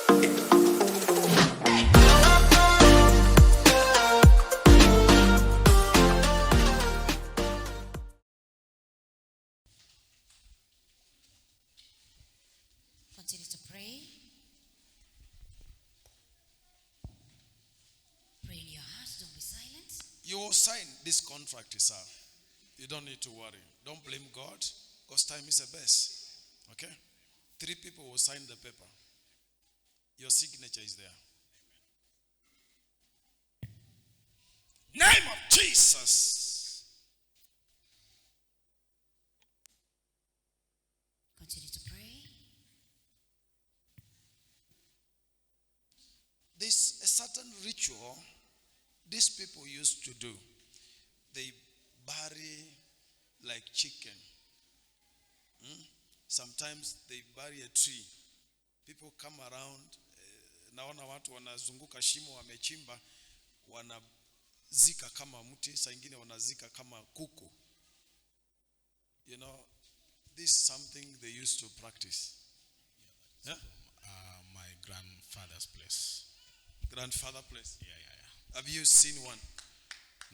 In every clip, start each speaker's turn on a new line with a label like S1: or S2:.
S1: Continue to pray. Pray in your heart. Don't be silent.
S2: You will sign this contract, sir. You don't need to worry. Don't blame God, because time is the best. Okay? 3 people will sign the paper. Your signature is there. Name of Jesus.
S1: Continue to pray.
S2: There's a certain ritual these people used to do. They bury like chicken. Sometimes they bury a tree. People come around. Naona watu wanazunguka shimo wamechimba, wanazika kama mti, saa ingine wanazika kama kuku. You know, this is something they used to practice.
S3: Yeah? My grandfather's place.
S2: Grandfather place.
S3: Yeah.
S2: Have you seen one?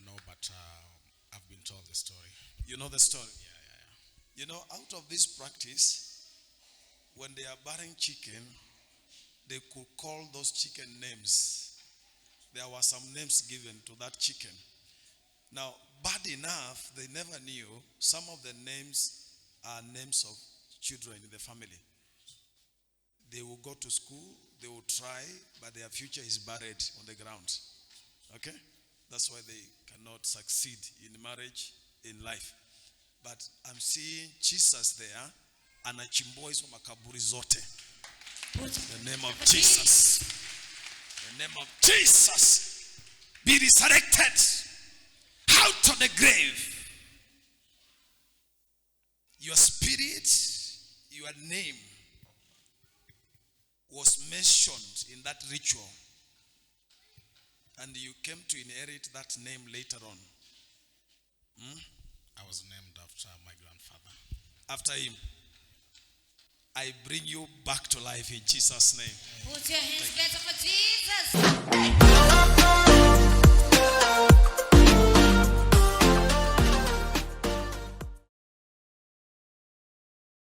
S3: No, but I've been told the story.
S2: You know the story?
S3: Yeah.
S2: You know, out of this practice, when they are burying chicken, they could call those chicken names. There were some names given to that chicken. Now, bad enough, they never knew some of the names are names of children in the family. They will go to school, they will try, but their future is buried on the ground. Okay? That's why they cannot succeed in marriage, in life. But I'm seeing Jesus there, anachimbua hizo makaburi zote. The name of Jesus. The name of Jesus. Be resurrected out of the grave. Your spirit, your name was mentioned in that ritual. And you came to inherit that name later on.
S3: I was named after my grandfather.
S2: After him, I bring you back to life in Jesus' name.
S1: Put your hands together for Jesus.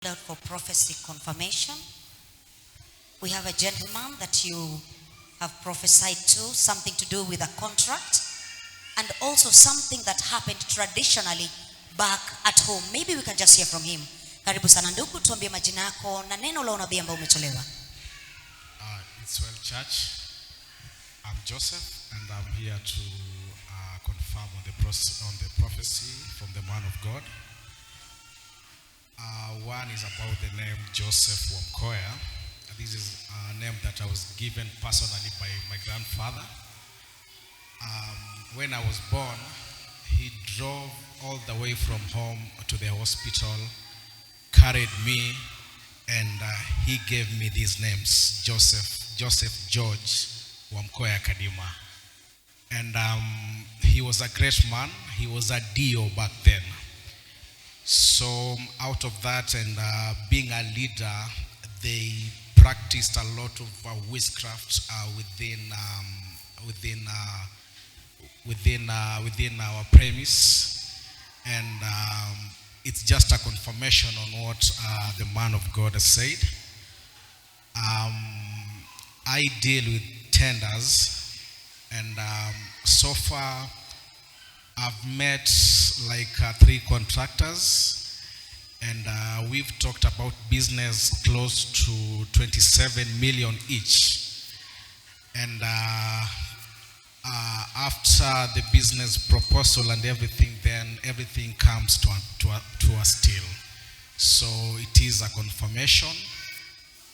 S1: Out for prophecy confirmation. We have a gentleman that you have prophesied to, something to do with a contract, and also something that happened traditionally back at home. Maybe we can just hear from him. Karibu sana ndugu, tuambie majina yako na neno la unabii ambao umetolewa.
S3: It's well, church. I'm Joseph, and I'm here to confirm on the prophecy from the man of God. One is about the name Joseph Wamkoya. This is a name that I was given personally by my grandfather. When I was born, he drove all the way from home to the hospital, carried me, and he gave me these names: Joseph George Wamkoya Kadima. And he was a great man. He was a DO back then. So out of that, and being a leader, they practiced a lot of witchcraft within our premise, and it's just a confirmation on what the man of God has said. I deal with tenders, and so far I've met like 3 contractors, and we've talked about business close to 27 million each. And after the business proposal and everything, then everything comes to a still. So it is a confirmation,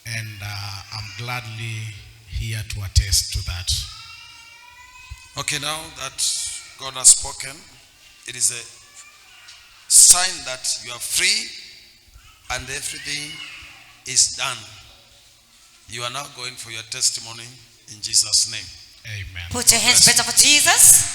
S3: and I'm gladly here to attest to that.
S2: Okay, now that God has spoken, it is a sign that you are free and everything is done. You are now going for your testimony in Jesus' name.
S3: Amen.
S1: Put your hands better for Jesus.